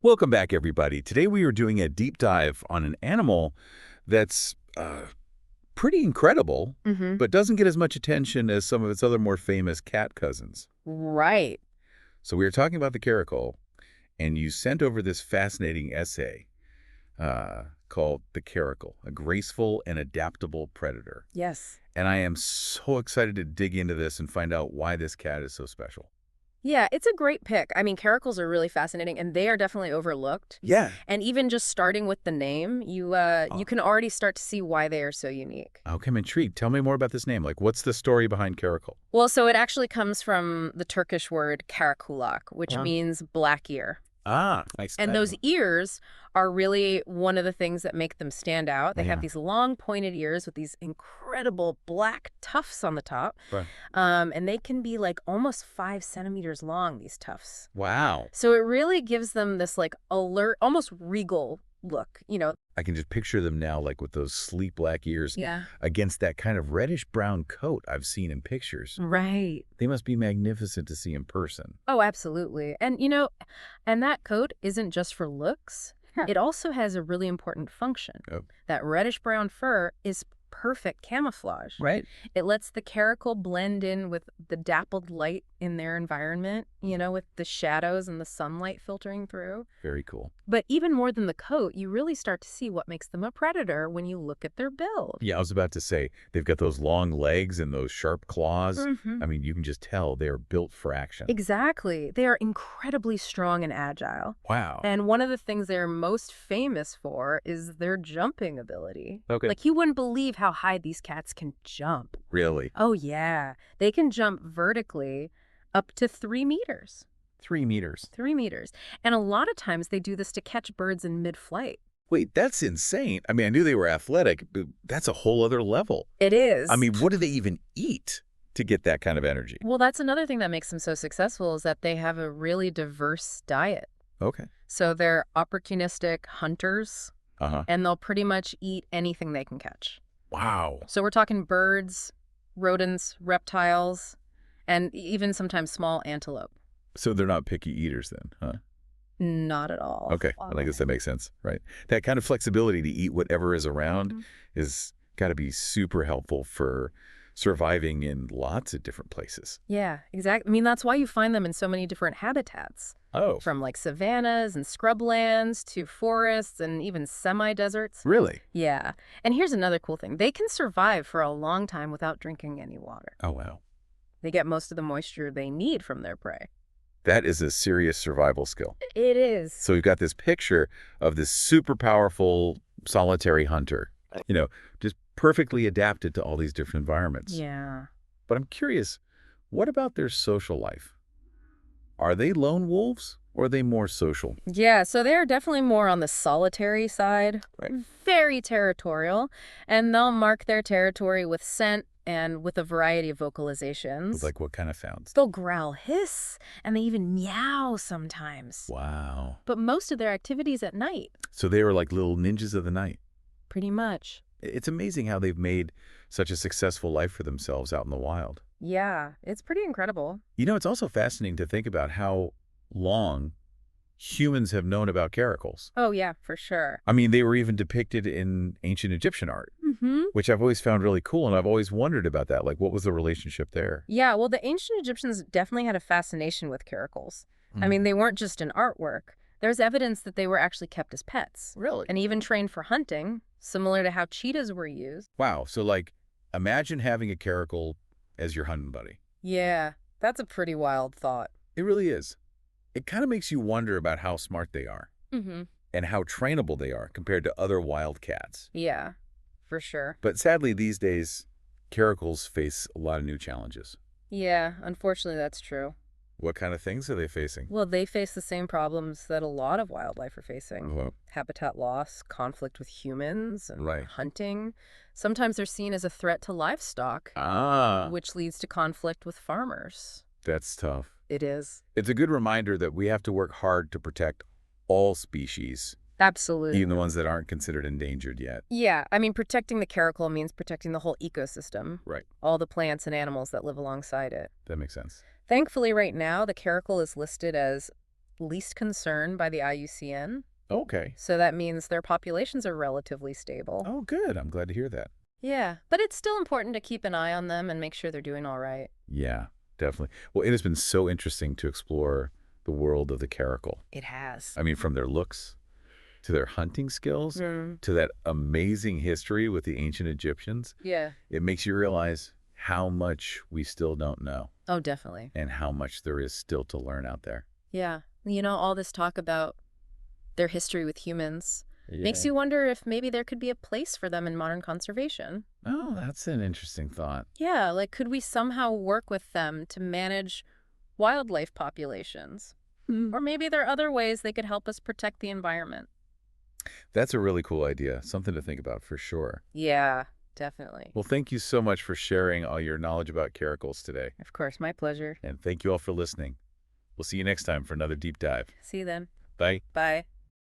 Welcome back, everybody. Today we are doing a deep dive on an animal that's pretty incredible, Mm-hmm. but doesn't get as much attention as some of its other more famous cat cousins. Right. So we were talking about the caracal, and you sent over this fascinating essay called The Caracal, a graceful and adaptable predator. Yes. And I am so excited to dig into this and find out why this cat is so special. Yeah, it's a great pick. I mean, caracals are really fascinating, and they are definitely overlooked. Yeah. And even just starting with the name, you can already start to see why they are so unique. Okay, I'm intrigued. Tell me more about this name. Like, what's the story behind caracal? Well, so it actually comes from the Turkish word karakulak, which means black ear. Ah, nice. And those ears are really one of the things that make them stand out. They have these long pointed ears with these incredible black tufts on the top. Right. And they can be like almost 5 centimeters long, these tufts. Wow. So it really gives them this like alert, almost regal look, I can just picture them now, like with those sleek black ears Yeah. against that kind of reddish-brown coat I've seen in pictures. Right. They must be magnificent to see in person. Oh, absolutely. And that coat isn't just for looks. It also has a really important function. Oh. That reddish-brown fur is perfect camouflage. Right. It lets the caracal blend in with the dappled light in their environment, with the shadows and the sunlight filtering through. Very cool. But even more than the coat, you really start to see what makes them a predator when you look at their build. Yeah, I was about to say, they've got those long legs and those sharp claws. Mhm. I mean, you can just tell they're built for action. Exactly. They are incredibly strong and agile. Wow. And one of the things they're most famous for is their jumping ability. Okay. Like, you wouldn't believe how high these cats can jump. Really? Oh, yeah. They can jump vertically up to 3 meters. 3 meters. 3 meters. And a lot of times they do this to catch birds in mid-flight. Wait, that's insane. I mean, I knew they were athletic, but that's a whole other level. It is. I mean, what do they even eat to get that kind of energy? Well, that's another thing that makes them so successful is that they have a really diverse diet. Okay. So they're opportunistic hunters, Uh-huh. and they'll pretty much eat anything they can catch. Wow. So we're talking birds, rodents, reptiles, and even sometimes small antelope. So they're not picky eaters then, huh? Not at all. Okay, I guess that makes sense, right? That kind of flexibility to eat whatever is around is got to be super helpful for surviving in lots of different places. Yeah, exactly. I mean, that's why you find them in so many different habitats, Oh, from like savannas and scrublands to forests and even semi-deserts. really? Yeah. And here's another cool thing. They can survive for a long time without drinking any water. Oh, wow. They get most of the moisture they need from their prey. That is a serious survival skill. It is. So we've got this picture of this super powerful solitary hunter, just perfectly adapted to all these different environments. Yeah. But I'm curious, what about their social life? Are they lone wolves or are they more social? Yeah, so they're definitely more on the solitary side. Right. Very territorial. And they'll mark their territory with scent and with a variety of vocalizations. Like what kind of sounds? They'll growl, hiss, and they even meow sometimes. Wow. But most of their activities at night, So they were like little ninjas of the night. pretty much. It's amazing how they've made such a successful life for themselves out in the wild. Yeah, it's pretty incredible. It's also fascinating to think about how long humans have known about caracals. Oh, yeah, for sure. I mean, they were even depicted in ancient Egyptian art, Mm-hmm. which I've always found really cool, and I've always wondered about that. Like, what was the relationship there? Yeah, well, the ancient Egyptians definitely had a fascination with caracals. I mean, they weren't just in artwork. There's evidence that they were actually kept as pets. Really? And even trained for hunting, similar to how cheetahs were used. Wow. So, like, imagine having a caracal as your hunting buddy. Yeah, that's a pretty wild thought. It really is. It kind of makes you wonder about how smart they are Mm-hmm. and how trainable they are compared to other wild cats. Yeah, for sure. But sadly, these days, caracals face a lot of new challenges. Yeah, unfortunately, that's true. What kind of things are they facing? Well, they face the same problems that a lot of wildlife are facing. Well, Habitat loss, conflict with humans, and Right. hunting. Sometimes they're seen as a threat to livestock, which leads to conflict with farmers. That's tough. It is. It's a good reminder that we have to work hard to protect all species, Absolutely. even the ones that aren't considered endangered yet. Yeah, I mean, protecting the caracal means protecting the whole ecosystem, Right. all the plants and animals that live alongside it. That makes sense. Thankfully, right now, the caracal is listed as least concern by the IUCN. Okay. So that means their populations are relatively stable. Oh, good. I'm glad to hear that. Yeah, but it's still important to keep an eye on them and make sure they're doing all right. Yeah, definitely. Well, it has been so interesting to explore the world of the caracal. It has. I mean, from their looks to their hunting skills Mm. to that amazing history with the ancient Egyptians. Yeah. It makes you realize how much we still don't know Oh, definitely. and how much there is still to learn out there. Yeah. All this talk about their history with humans makes Yeah. you wonder if maybe there could be a place for them in modern conservation. Oh, that's an interesting thought. Yeah, like could we somehow work with them to manage wildlife populations? Or maybe there are other ways they could help us protect the environment. That's a really cool idea. Something to think about for sure. Yeah, definitely. Well, thank you so much for sharing all your knowledge about caracals today. Of course, my pleasure. And thank you all for listening. We'll see you next time for another deep dive. See you then. Bye. Bye.